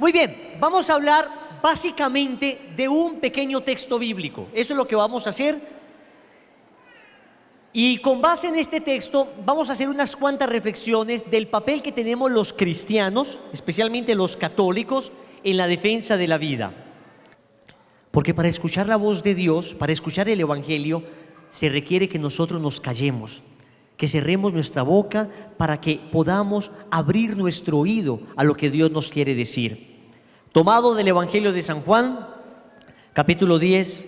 Muy bien, vamos a hablar básicamente de un pequeño texto bíblico. Eso es lo que vamos a hacer. Y con base en este texto vamos a hacer unas cuantas reflexiones del papel que tenemos los cristianos, especialmente los católicos, en la defensa de la vida. Porque para escuchar la voz de Dios, para escuchar el Evangelio, se requiere que nosotros nos callemos, que cerremos nuestra boca para que podamos abrir nuestro oído a lo que Dios nos quiere decir. Tomado del Evangelio de San Juan, capítulo 10,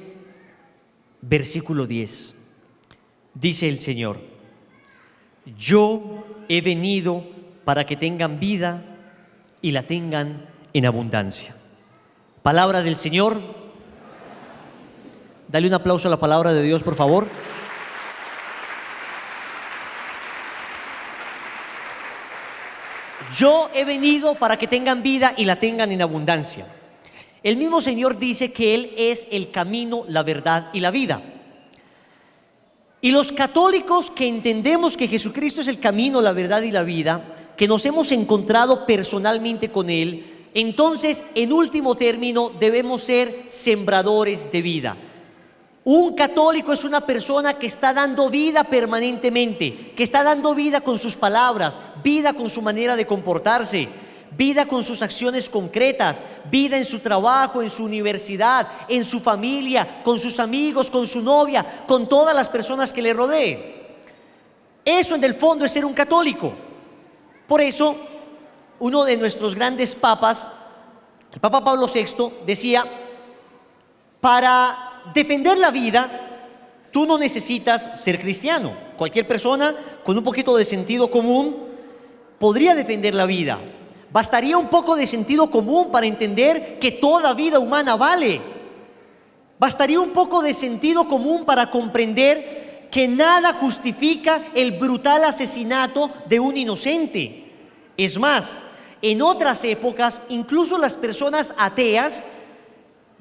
versículo 10. Dice el Señor: yo he venido para que tengan vida y la tengan en abundancia. Palabra del Señor. Dale un aplauso a la palabra de Dios, por favor. Yo he venido para que tengan vida y la tengan en abundancia. El mismo Señor dice que Él es el camino, la verdad y la vida. Y los católicos que entendemos que Jesucristo es el camino, la verdad y la vida, que nos hemos encontrado personalmente con Él, entonces, en último término, debemos ser sembradores de vida. Un católico es una persona que está dando vida permanentemente, que está dando vida con sus palabras, vida con su manera de comportarse, vida con sus acciones concretas, vida en su trabajo, en su universidad, en su familia, con sus amigos, con su novia, con todas las personas que le rodeen. Eso en el fondo es ser un católico. Por eso, uno de nuestros grandes papas, el Papa Pablo VI, decía: para defender la vida, tú no necesitas ser cristiano. Cualquier persona con un poquito de sentido común podría defender la vida. Bastaría un poco de sentido común para entender que toda vida humana vale. Bastaría un poco de sentido común para comprender que nada justifica el brutal asesinato de un inocente. Es más, en otras épocas, incluso las personas ateas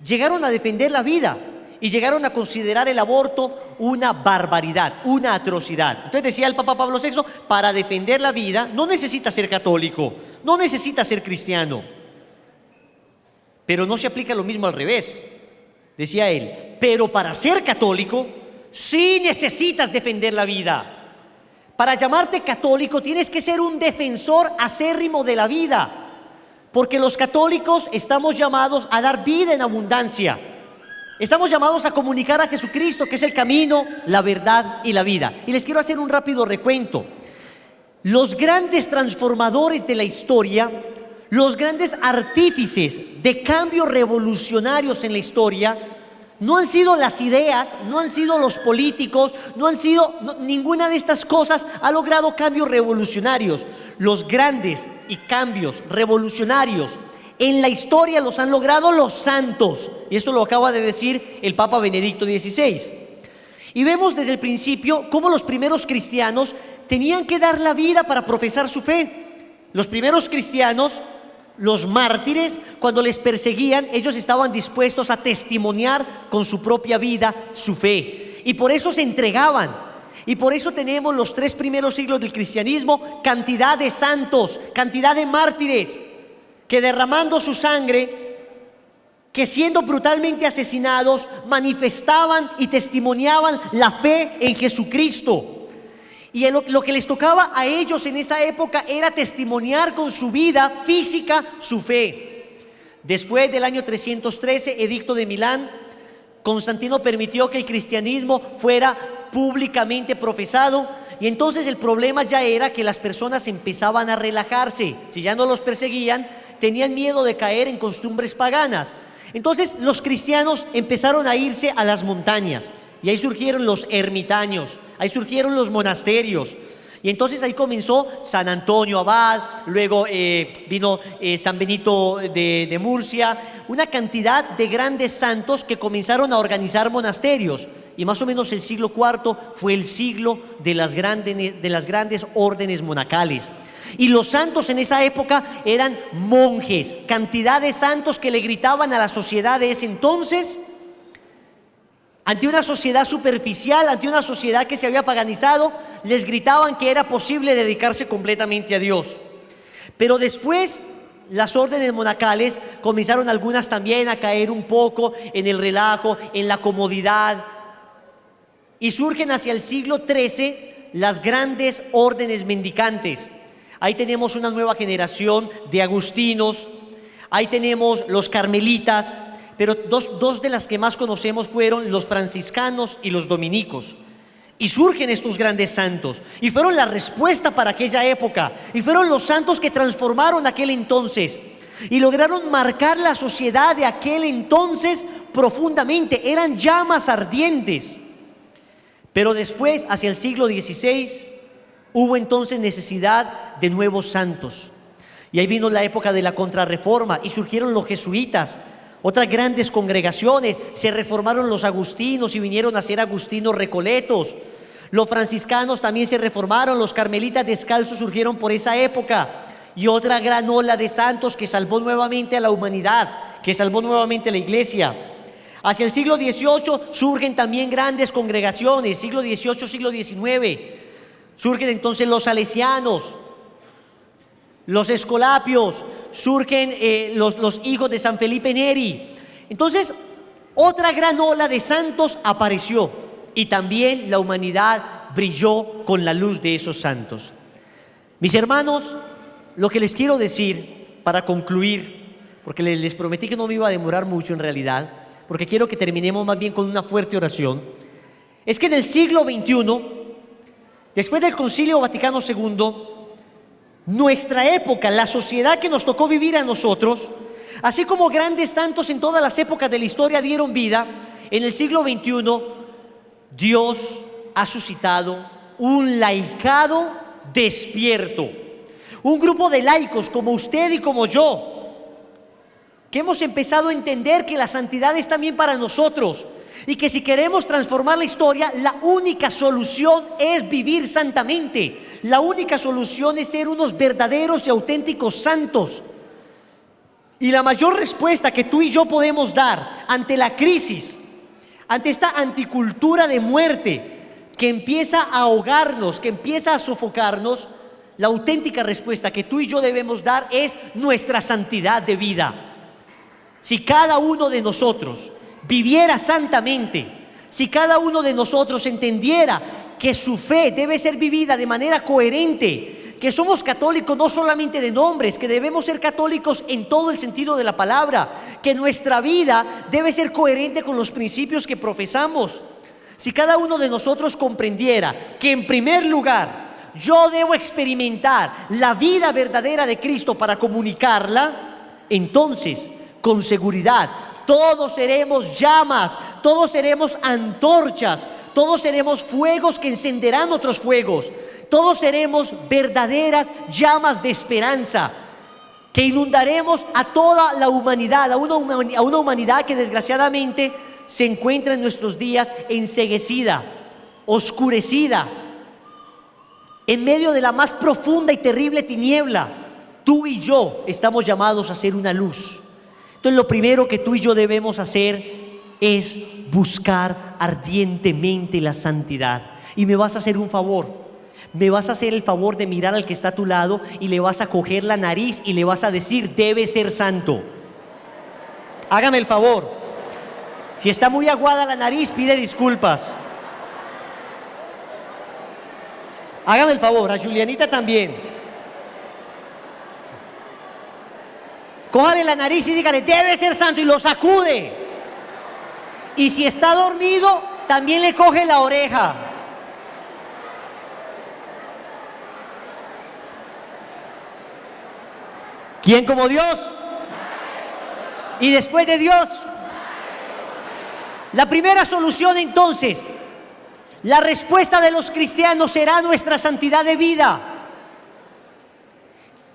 llegaron a defender la vida y llegaron a considerar el aborto una barbaridad, una atrocidad. Entonces decía el Papa Pablo VI, para defender la vida no necesita ser católico, no necesita ser cristiano. Pero no se aplica lo mismo al revés. Decía él, pero para ser católico sí necesitas defender la vida. Para llamarte católico tienes que ser un defensor acérrimo de la vida, porque los católicos estamos llamados a dar vida en abundancia. Estamos llamados a comunicar a Jesucristo, que es el camino, la verdad y la vida. Y les quiero hacer un rápido recuento. Los grandes transformadores de la historia, los grandes artífices de cambios revolucionarios en la historia, no han sido las ideas, no han sido los políticos, ninguna de estas cosas ha logrado cambios revolucionarios. Los grandes y cambios revolucionarios en la historia los han logrado los santos, y esto lo acaba de decir el Papa Benedicto XVI. Y vemos desde el principio cómo los primeros cristianos tenían que dar la vida para profesar su fe. Los primeros cristianos, los mártires, cuando les perseguían, ellos estaban dispuestos a testimoniar con su propia vida su fe, y por eso se entregaban. Y por eso tenemos los 3 primeros siglos del cristianismo cantidad de santos, cantidad de mártires, que derramando su sangre, que siendo brutalmente asesinados, manifestaban y testimoniaban la fe en Jesucristo. Y lo que les tocaba a ellos en esa época era testimoniar con su vida física su fe. Después del año 313, Edicto de Milán, Constantino permitió que el cristianismo fuera públicamente profesado, y entonces el problema ya era que las personas empezaban a relajarse. Si ya no los perseguían, tenían miedo de caer en costumbres paganas. Entonces los cristianos empezaron a irse a las montañas, y ahí surgieron los ermitaños, ahí surgieron los monasterios. Y entonces ahí comenzó San Antonio Abad, luego vino San Benito de Murcia, una cantidad de grandes santos que comenzaron a organizar monasterios. Y más o menos el siglo IV fue el siglo de las grandes órdenes monacales. Y los santos en esa época eran monjes, cantidad de santos que le gritaban a la sociedad de ese entonces, ante una sociedad superficial, ante una sociedad que se había paganizado, les gritaban que era posible dedicarse completamente a Dios. Pero después las órdenes monacales comenzaron algunas también a caer un poco en el relajo, en la comodidad, y surgen hacia el siglo XIII las grandes órdenes mendicantes. Ahí tenemos una nueva generación de agustinos, ahí tenemos los carmelitas, pero dos de las que más conocemos fueron los franciscanos y los dominicos. Y surgen estos grandes santos, y fueron la respuesta para aquella época, y fueron los santos que transformaron aquel entonces, y lograron marcar la sociedad de aquel entonces profundamente. Eran llamas ardientes. Pero después, hacia el siglo XVI, hubo entonces necesidad de nuevos santos. Y ahí vino la época de la Contrarreforma, y surgieron los jesuitas, otras grandes congregaciones. Se reformaron los agustinos y vinieron a ser agustinos recoletos. Los franciscanos también se reformaron, los carmelitas descalzos surgieron por esa época, y otra gran ola de santos que salvó nuevamente a la humanidad, que salvó nuevamente a la iglesia. Hacia el siglo XVIII surgen también grandes congregaciones, siglo XVIII, siglo XIX. Surgen entonces los salesianos, los escolapios, surgen los hijos de San Felipe Neri. Entonces, otra gran ola de santos apareció, y también la humanidad brilló con la luz de esos santos. Mis hermanos, lo que les quiero decir para concluir, porque les prometí que no me iba a demorar mucho en realidad, porque quiero que terminemos más bien con una fuerte oración, es que en el siglo XXI, después del Concilio Vaticano II, nuestra época, la sociedad que nos tocó vivir a nosotros, así como grandes santos en todas las épocas de la historia dieron vida, en el siglo XXI Dios ha suscitado un laicado despierto, un grupo de laicos como usted y como yo, que hemos empezado a entender que la santidad es también para nosotros, y que si queremos transformar la historia, la única solución es vivir santamente. La única solución es ser unos verdaderos y auténticos santos. Y la mayor respuesta que tú y yo podemos dar ante la crisis, ante esta anticultura de muerte que empieza a ahogarnos, que empieza a sofocarnos, la auténtica respuesta que tú y yo debemos dar es nuestra santidad de vida. Si cada uno de nosotros viviera santamente, si cada uno de nosotros entendiera que su fe debe ser vivida de manera coherente, que somos católicos no solamente de nombres, que debemos ser católicos en todo el sentido de la palabra, que nuestra vida debe ser coherente con los principios que profesamos. Si cada uno de nosotros comprendiera que en primer lugar yo debo experimentar la vida verdadera de Cristo para comunicarla, entonces con seguridad todos seremos llamas, todos seremos antorchas, todos seremos fuegos que encenderán otros fuegos, todos seremos verdaderas llamas de esperanza que inundaremos a toda la humanidad, a una humanidad que desgraciadamente se encuentra en nuestros días enceguecida, oscurecida, en medio de la más profunda y terrible tiniebla. Tú y yo estamos llamados a ser una luz. Entonces lo primero que tú y yo debemos hacer es buscar ardientemente la santidad. Y me vas a hacer un favor, me vas a hacer el favor de mirar al que está a tu lado y le vas a coger la nariz y le vas a decir: debe ser santo. Hágame el favor. Si está muy aguada la nariz, pide disculpas. Hágame el favor, a Julianita también. Cójale la nariz y dígale: debe ser santo, y lo sacude. Y si está dormido, también le coge la oreja. ¿Quién como Dios? Y después de Dios. La primera solución entonces, la respuesta de los cristianos será nuestra santidad de vida.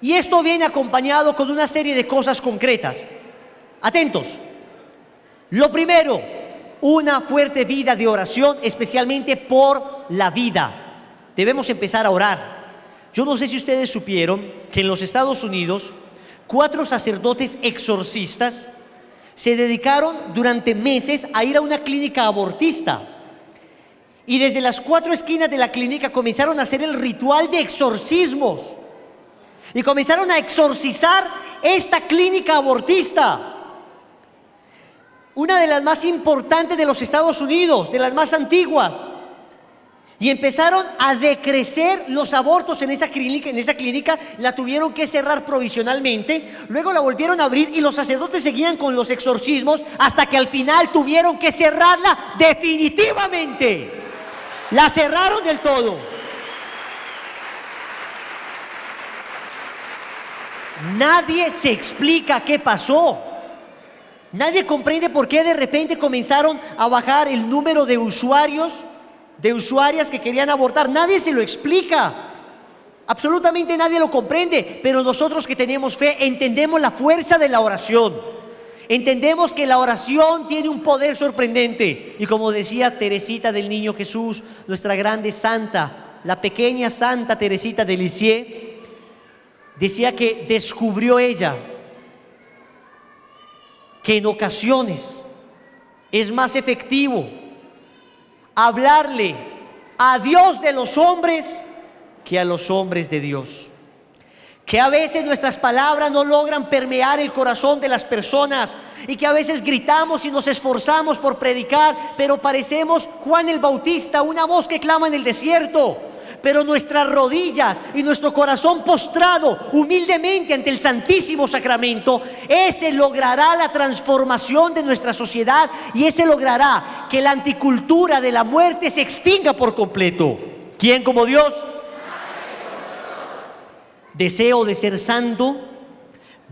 Y esto viene acompañado con una serie de cosas concretas. Atentos. Lo primero, una fuerte vida de oración, especialmente por la vida. Debemos empezar a orar. Yo no sé si ustedes supieron que en los Estados Unidos 4 sacerdotes exorcistas se dedicaron durante meses a ir a una clínica abortista. Y desde las 4 esquinas de la clínica comenzaron a hacer el ritual de exorcismos. y comenzaron a exorcizar esta clínica abortista, una de las más importantes de los Estados Unidos, de las más antiguas. Y empezaron a decrecer los abortos en esa clínica, la tuvieron que cerrar provisionalmente, luego la volvieron a abrir y los sacerdotes seguían con los exorcismos hasta que al final tuvieron que cerrarla definitivamente. La cerraron del todo. Nadie se explica qué pasó. Nadie comprende por qué de repente comenzaron a bajar el número de usuarias que querían abortar. Nadie se lo explica. Absolutamente nadie lo comprende. Pero nosotros que tenemos fe entendemos la fuerza de la oración. Entendemos que la oración tiene un poder sorprendente. Y como decía Teresita del Niño Jesús, nuestra grande santa, la pequeña Santa Teresita de Lisieux, decía que descubrió ella que en ocasiones es más efectivo hablarle a Dios de los hombres que a los hombres de Dios. Que a veces nuestras palabras no logran permear el corazón de las personas y que a veces gritamos y nos esforzamos por predicar, pero parecemos Juan el Bautista, una voz que clama en el desierto. Pero nuestras rodillas y nuestro corazón postrado humildemente ante el Santísimo Sacramento, ese logrará la transformación de nuestra sociedad y ese logrará que la anticultura de la muerte se extinga por completo. ¿Quién como Dios? Deseo de ser santo,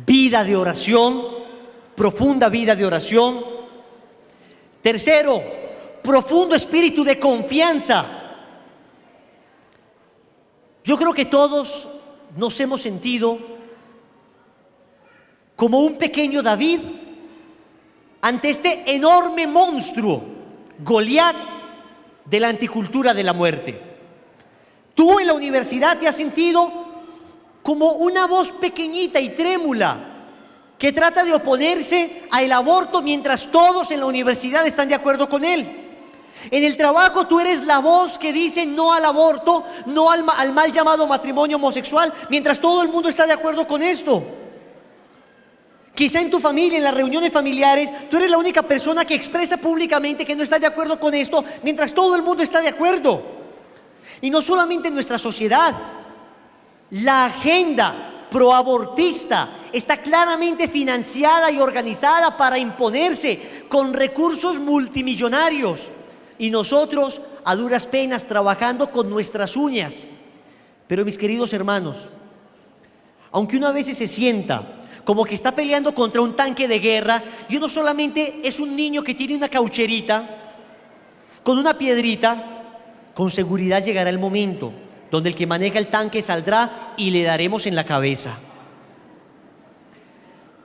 vida de oración, profunda vida de oración. Tercero, profundo espíritu de confianza. Yo creo que todos nos hemos sentido como un pequeño David ante este enorme monstruo, Goliat, de la anticultura de la muerte. Tú en la universidad te has sentido como una voz pequeñita y trémula que trata de oponerse al aborto mientras todos en la universidad están de acuerdo con él. En el trabajo tú eres la voz que dice no al aborto, no al mal llamado matrimonio homosexual, mientras todo el mundo está de acuerdo con esto. Quizá en tu familia, en las reuniones familiares, tú eres la única persona que expresa públicamente que no está de acuerdo con esto, mientras todo el mundo está de acuerdo. Y no solamente en nuestra sociedad, la agenda proabortista está claramente financiada y organizada para imponerse con recursos multimillonarios. Y nosotros a duras penas trabajando con nuestras uñas. Pero mis queridos hermanos, aunque uno a veces se sienta como que está peleando contra un tanque de guerra y uno solamente es un niño que tiene una caucherita con una piedrita, con seguridad llegará el momento donde el que maneja el tanque saldrá y le daremos en la cabeza.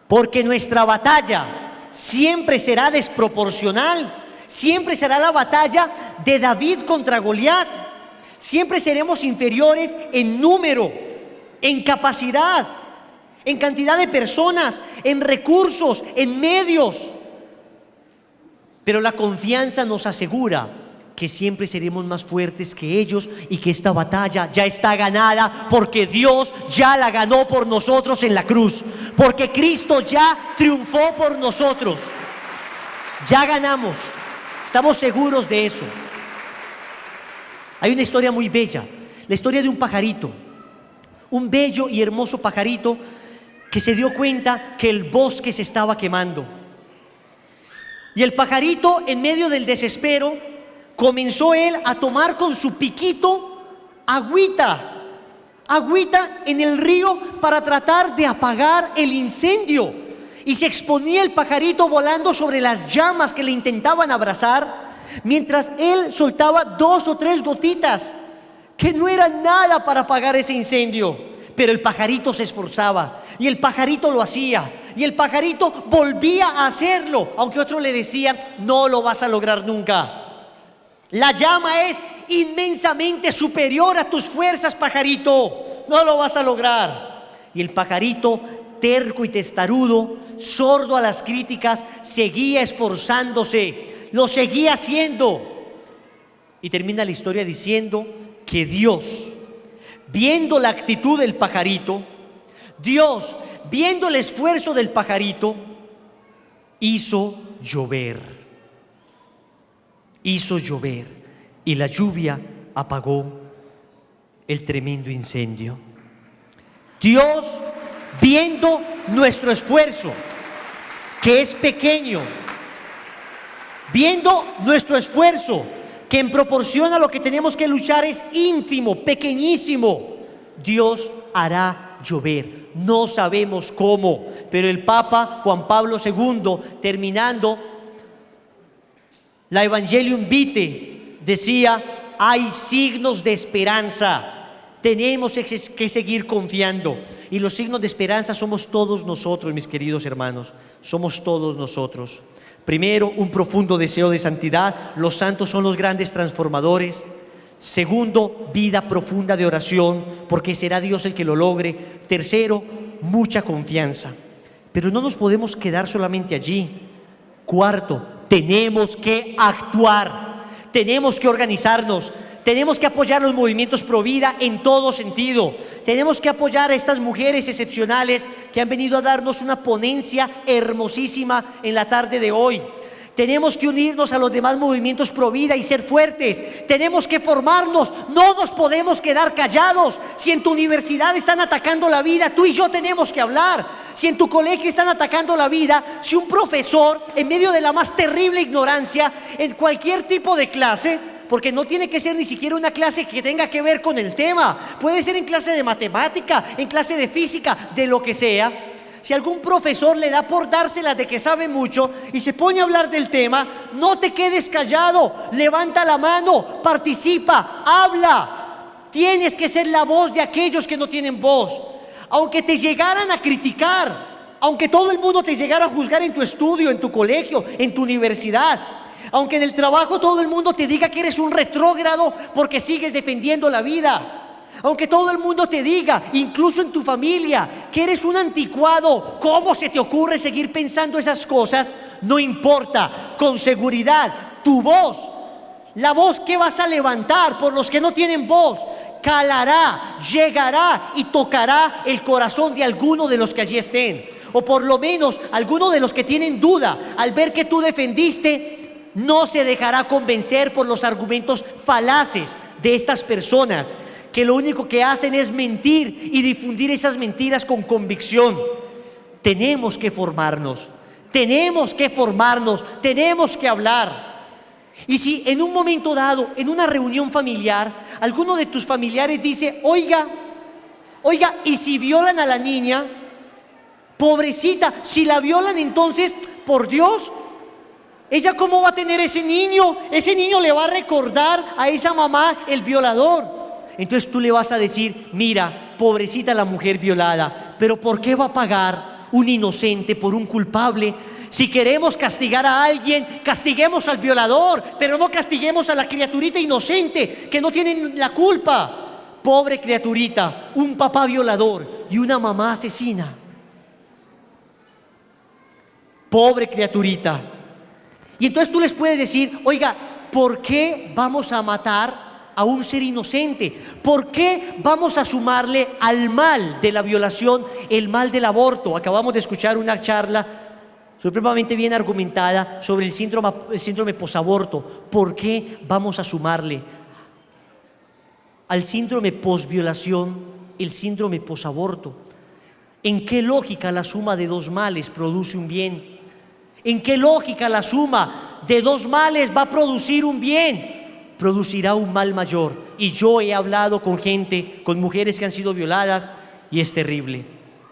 Porque nuestra batalla siempre será desproporcional. Siempre será la batalla de David contra Goliat. Siempre seremos inferiores en número, en capacidad, en cantidad de personas, en recursos, en medios. Pero la confianza nos asegura que siempre seremos más fuertes que ellos y que esta batalla ya está ganada porque Dios ya la ganó por nosotros en la cruz. Porque Cristo ya triunfó por nosotros. Ya ganamos. Estamos seguros de eso. Hay una historia muy bella, la historia de un pajarito, un bello y hermoso pajarito que se dio cuenta que el bosque se estaba quemando. Y el pajarito, en medio del desespero, comenzó él a tomar con su piquito agüita en el río para tratar de apagar el incendio. Y se exponía el pajarito volando sobre las llamas que le intentaban abrazar, mientras él soltaba 2 o 3 gotitas, que no eran nada para apagar ese incendio. Pero el pajarito se esforzaba, y el pajarito lo hacía, y el pajarito volvía a hacerlo, aunque otro le decía, no lo vas a lograr nunca. La llama es inmensamente superior a tus fuerzas, pajarito, no lo vas a lograr. Y el pajarito, terco y testarudo, sordo a las críticas, seguía esforzándose, lo seguía haciendo. Y termina la historia diciendo que Dios, viendo la actitud del pajarito, Dios, viendo el esfuerzo del pajarito, hizo llover. Hizo llover y la lluvia apagó el tremendo incendio. Dios, viendo nuestro esfuerzo, que es pequeño, viendo nuestro esfuerzo, que en proporción a lo que tenemos que luchar es ínfimo, pequeñísimo, Dios hará llover. No sabemos cómo, pero el Papa Juan Pablo II, terminando la Evangelium Vitae, decía: hay signos de esperanza. Tenemos que seguir confiando. Y los signos de esperanza somos todos nosotros, mis queridos hermanos. Somos todos nosotros. Primero, un profundo deseo de santidad. Los santos son los grandes transformadores. Segundo, vida profunda de oración, porque será Dios el que lo logre. Tercero, mucha confianza. Pero no nos podemos quedar solamente allí. Cuarto, tenemos que actuar. Tenemos que organizarnos. Tenemos que apoyar los movimientos pro vida en todo sentido. Tenemos que apoyar a estas mujeres excepcionales que han venido a darnos una ponencia hermosísima en la tarde de hoy. Tenemos que unirnos a los demás movimientos pro vida y ser fuertes. Tenemos que formarnos. No nos podemos quedar callados. Si en tu universidad están atacando la vida, tú y yo tenemos que hablar. Si en tu colegio están atacando la vida, si un profesor, en medio de la más terrible ignorancia, en cualquier tipo de clase, porque no tiene que ser ni siquiera una clase que tenga que ver con el tema, puede ser en clase de matemática, en clase de física, de lo que sea. Si algún profesor le da por dárselas de que sabe mucho y se pone a hablar del tema, no te quedes callado, levanta la mano, participa, habla. Tienes que ser la voz de aquellos que no tienen voz. Aunque te llegaran a criticar, aunque todo el mundo te llegara a juzgar en tu estudio, en tu colegio, en tu universidad, aunque en el trabajo todo el mundo te diga que eres un retrógrado porque sigues defendiendo la vida, aunque todo el mundo te diga, incluso en tu familia, que eres un anticuado, ¿cómo se te ocurre seguir pensando esas cosas? No importa, con seguridad, tu voz, la voz que vas a levantar por los que no tienen voz, calará, llegará y tocará el corazón de alguno de los que allí estén, o por lo menos alguno de los que tienen duda, al ver que tú defendiste, no se dejará convencer por los argumentos falaces de estas personas, que lo único que hacen es mentir y difundir esas mentiras con convicción. Tenemos que formarnos, tenemos que hablar. Y si en un momento dado, en una reunión familiar, alguno de tus familiares dice: oiga, ¿y si violan a la niña? Pobrecita, si la violan, entonces, por Dios, ¿ella cómo va a tener ese niño? Ese niño le va a recordar a esa mamá el violador. Entonces tú le vas a decir: mira, pobrecita la mujer violada, pero ¿por qué va a pagar un inocente por un culpable? Si queremos castigar a alguien, castiguemos al violador, pero no castiguemos a la criaturita inocente que no tiene la culpa. Pobre criaturita, un papá violador y una mamá asesina. Pobre criaturita. Y entonces tú les puedes decir: oiga, ¿por qué vamos a matar a un ser inocente? ¿Por qué vamos a sumarle al mal de la violación el mal del aborto? Acabamos de escuchar una charla supremamente bien argumentada sobre el síndrome posaborto. ¿Por qué vamos a sumarle al síndrome posviolación el síndrome posaborto? ¿En qué lógica la suma de dos males produce un bien? ¿En qué lógica la suma de dos males va a producir un bien? Producirá un mal mayor. Y yo he hablado con gente, con mujeres que han sido violadas, y es terrible.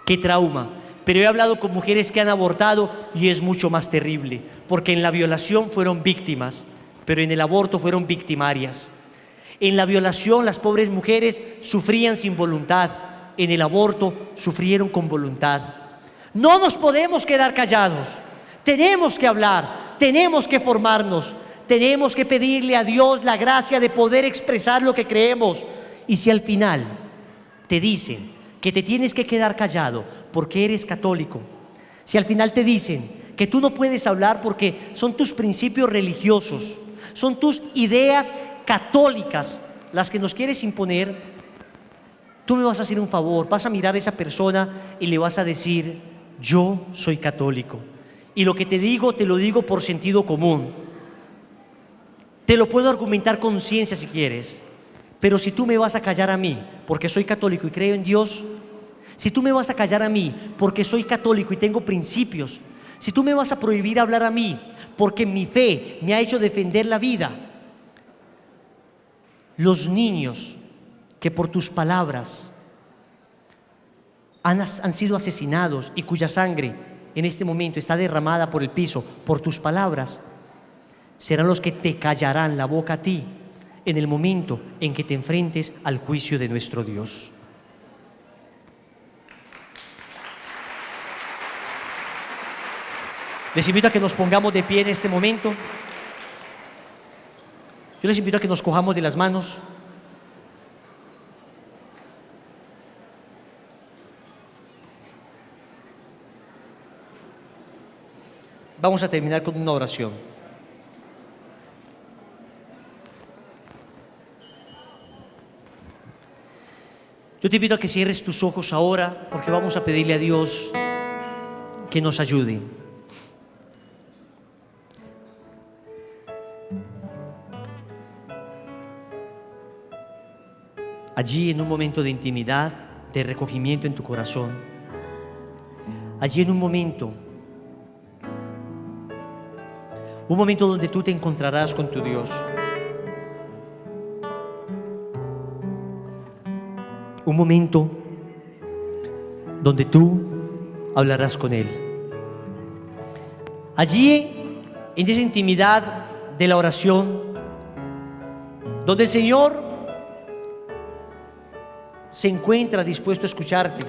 ¡Qué trauma! Pero he hablado con mujeres que han abortado y es mucho más terrible, porque en la violación fueron víctimas, pero en el aborto fueron victimarias. En la violación las pobres mujeres sufrían sin voluntad, en el aborto sufrieron con voluntad. No nos podemos quedar callados. Tenemos que hablar, tenemos que formarnos, tenemos que pedirle a Dios la gracia de poder expresar lo que creemos. Y si al final te dicen que te tienes que quedar callado porque eres católico, si al final te dicen que tú no puedes hablar porque son tus principios religiosos, son tus ideas católicas las que nos quieres imponer, Tú me vas a hacer un favor, vas a mirar a esa persona y le vas a decir: yo soy católico. Y lo que te digo, te lo digo por sentido común. Te lo puedo argumentar con ciencia si quieres. Pero si tú me vas a callar a mí porque soy católico y creo en Dios, si tú me vas a callar a mí porque soy católico y tengo principios, si tú me vas a prohibir hablar a mí porque mi fe me ha hecho defender la vida, los niños que por tus palabras han sido asesinados y cuya sangre en este momento está derramada por el piso por tus palabras, serán los que te callarán la boca a ti en el momento en que te enfrentes al juicio de nuestro Dios. Les invito a que nos pongamos de pie en este momento. Yo les invito a que nos cojamos de las manos. Vamos a terminar con una oración. Yo te invito a que cierres tus ojos ahora, porque vamos a pedirle a Dios que nos ayude. Allí, en un momento de intimidad, de recogimiento en tu corazón, allí en un momento donde tú te encontrarás con tu Dios, un momento donde tú hablarás con Él. Allí, en esa intimidad de la oración, donde el Señor se encuentra dispuesto a escucharte.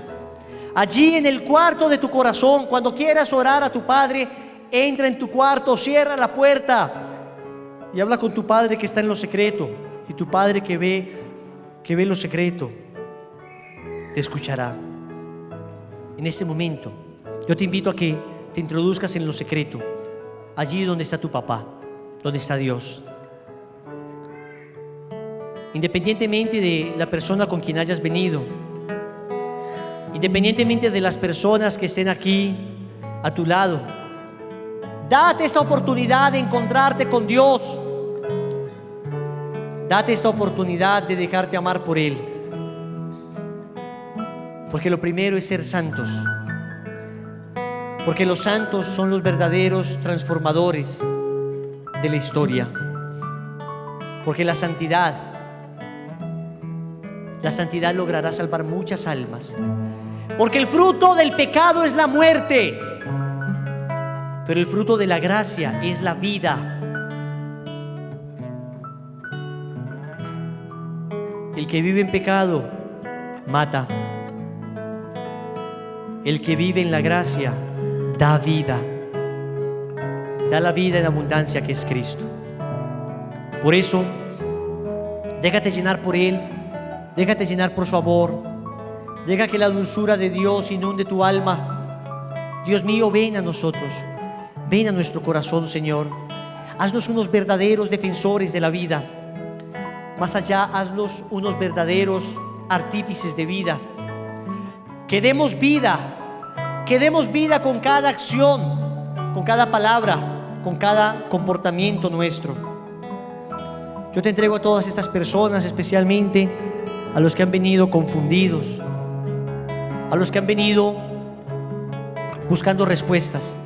Allí en el cuarto de tu corazón, cuando quieras orar a tu Padre, entra en tu cuarto, cierra la puerta y habla con tu Padre que está en lo secreto. Y tu Padre que ve lo secreto, te escuchará. En este momento, yo te invito a que te introduzcas en lo secreto, allí donde está tu papá, donde está Dios. Independientemente de la persona con quien hayas venido, independientemente de las personas que estén aquí a tu lado, date esta oportunidad de encontrarte con Dios. Date esta oportunidad de dejarte amar por Él. Porque lo primero es ser santos. Porque los santos son los verdaderos transformadores de la historia. Porque la santidad logrará salvar muchas almas. Porque el fruto del pecado es la muerte, pero el fruto de la gracia es la vida. El que vive en pecado mata. El que vive en la gracia da vida. Da la vida en abundancia que es Cristo. Por eso, déjate llenar por Él. Déjate llenar por su amor. Deja que la dulzura de Dios inunde tu alma. Dios mío, ven a nosotros. Ven a nuestro corazón, Señor. Haznos unos verdaderos defensores de la vida. Más allá, haznos unos verdaderos artífices de vida. Que demos vida con cada acción, con cada palabra, con cada comportamiento nuestro. Yo te entrego a todas estas personas, especialmente a los que han venido confundidos, a los que han venido buscando respuestas.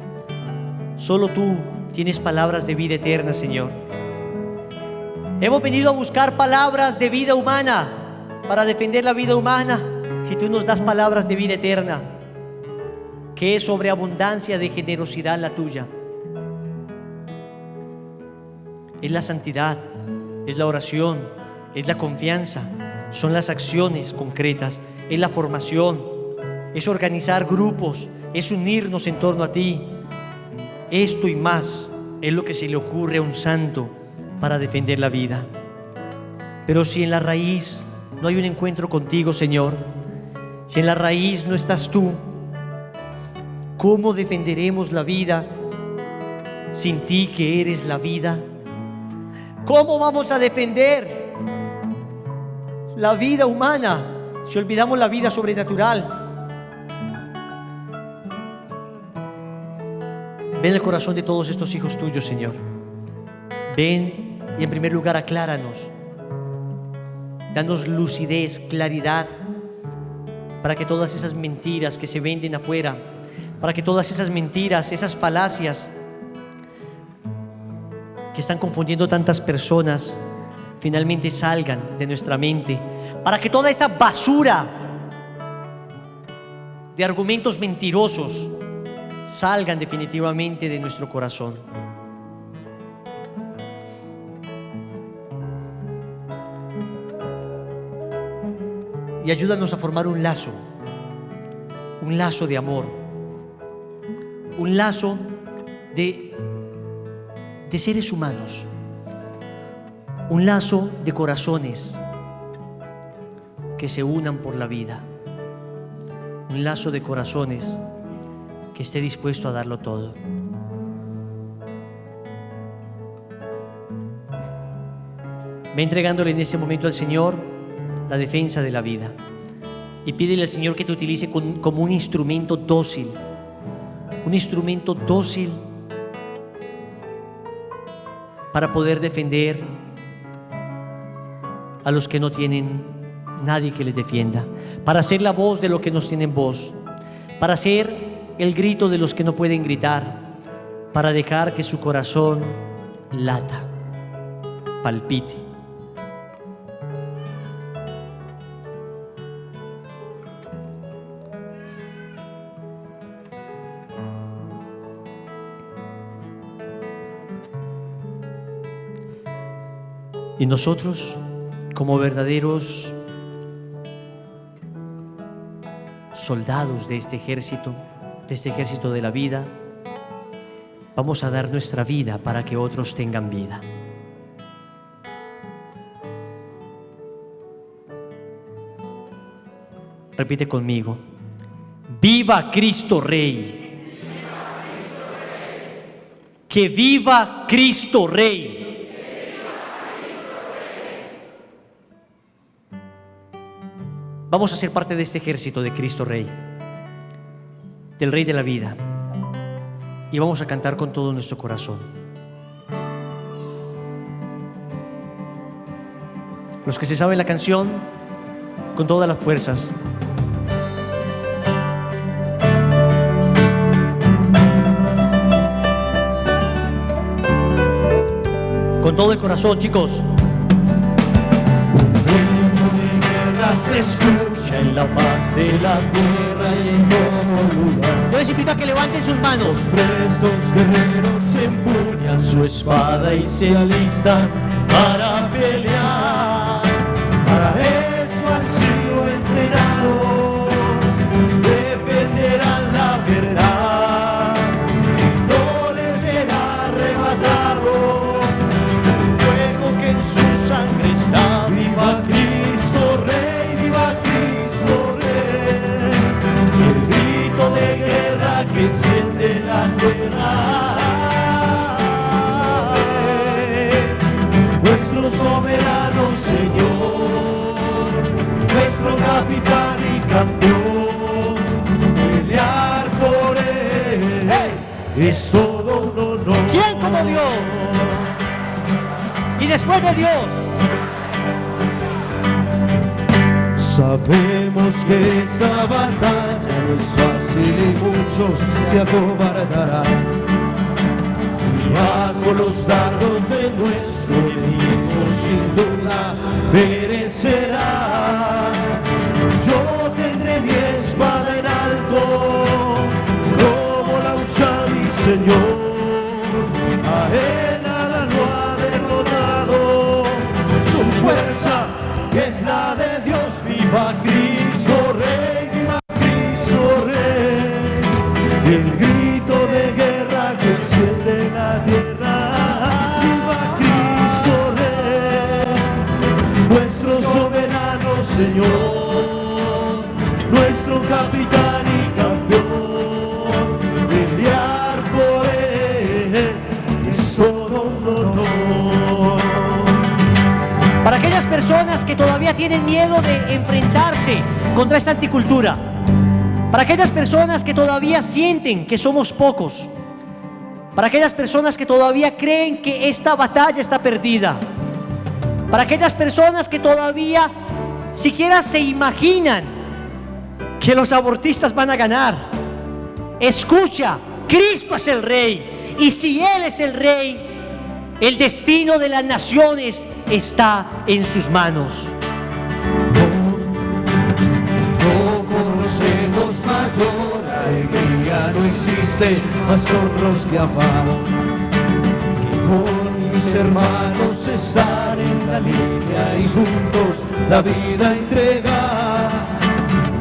Solo tú tienes palabras de vida eterna, Señor. Hemos venido a buscar palabras de vida humana para defender la vida humana, y tú nos das palabras de vida eterna, que es sobreabundancia de generosidad la tuya. Es la santidad, es la oración, es la confianza, son las acciones concretas, es la formación, es organizar grupos, es unirnos en torno a ti. Esto y más es lo que se le ocurre a un santo para defender la vida. Pero si en la raíz no hay un encuentro contigo, Señor, si en la raíz no estás tú, ¿cómo defenderemos la vida sin ti que eres la vida? ¿Cómo vamos a defender la vida humana si olvidamos la vida sobrenatural, ven el corazón de todos estos hijos tuyos, Señor. Ven y en primer lugar acláranos, danos lucidez, claridad, para que todas esas mentiras que se venden afuera, para que todas esas mentiras, esas falacias que están confundiendo tantas personas, finalmente salgan de nuestra mente, para que toda esa basura de argumentos mentirosos salgan definitivamente de nuestro corazón. Y ayúdanos a formar un lazo de amor, un lazo de seres humanos, un lazo de corazones que se unan por la vida, un lazo de corazones que esté dispuesto a darlo todo. Ve entregándole en este momento al Señor la defensa de la vida y pídele al Señor que te utilice como un instrumento dócil, para poder defender a los que no tienen nadie que les defienda, para ser la voz de los que no tienen voz, para ser el grito de los que no pueden gritar, para dejar que su corazón lata, palpite. Y nosotros, como verdaderos soldados de este ejército de la vida, vamos a dar nuestra vida para que otros tengan vida. Repite conmigo: ¡viva Cristo Rey! ¡Viva Cristo Rey! ¡Que viva Cristo Rey! Vamos a ser parte de este ejército de Cristo Rey, del Rey de la vida, y vamos a cantar con todo nuestro corazón. Los que se saben la canción, con todas las fuerzas. Con todo el corazón, chicos. Se escucha en la paz de la tierra y en todo lugar. Yo les invito a que levanten sus manos. Los prestos guerreros empuñan su espada y se alistan para pelear. Para eso han sido entrenados, defenderán la verdad. No les será arrebatado el fuego que en su sangre está. Viva Cristo Rey. Que enciende la tierra, nuestro soberano Señor, nuestro capitán y campeón, pelear por Él es todo un honor. ¿Quién como Dios? Y después de Dios, sabemos que esa batalla no es fácil y muchos se acobardarán. Y bajo los dardos de nuestro enemigo sin duda perecerá. Yo tendré mi espada en alto, como la usa mi Señor. A Él nada lo ha derrotado, su fuerza es la de Dios. Viva Cristo Rey, viva Cristo Rey, el grito de guerra que enciende la tierra. Viva Cristo Rey, nuestro soberano Señor, nuestro capitán y campeón, pelear por Él tienen miedo de enfrentarse contra esta anticultura, para aquellas personas que todavía sienten que somos pocos, para aquellas personas que todavía creen que esta batalla está perdida, para aquellas personas que todavía siquiera se imaginan que los abortistas van a ganar. Escucha, Cristo es el Rey, y si Él es el Rey, el destino de las naciones está en sus manos. No conocemos mayor alegría, no existe asombros que amar. Que con mis hermanos estar en la línea y juntos la vida entregar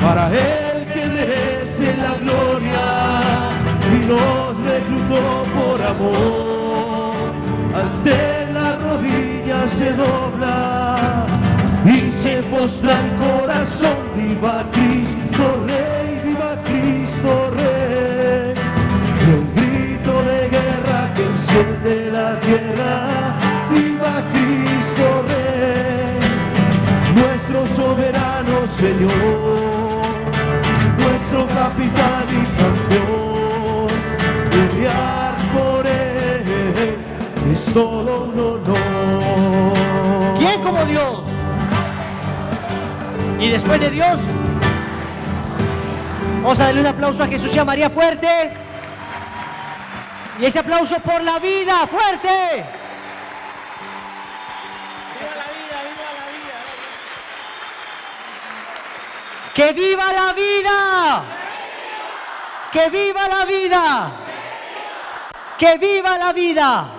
para Él que merece la gloria y nos reclutó por amor. Ante la rodilla se dobla y se postra el corazón. Viva Cristo Rey, viva Cristo Rey. Y un grito de guerra que enciende la tierra. Viva Cristo Rey, nuestro soberano Señor, nuestro capitán y campeón. Pelear por Él es todo un honor. ¿Quién como Dios? Y después de Dios, vamos a darle un aplauso a Jesús y a María fuerte. Y ese aplauso por la vida, fuerte. ¡Viva la vida, viva la vida! ¡Que viva la vida! ¡Que viva la vida! ¡Que viva la vida!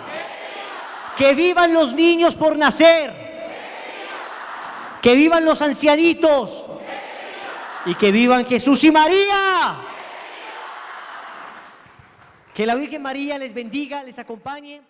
¡Que vivan los niños por nacer! ¡Que vivan los ancianitos! ¡Y que vivan Jesús y María! Que la Virgen María les bendiga, les acompañe.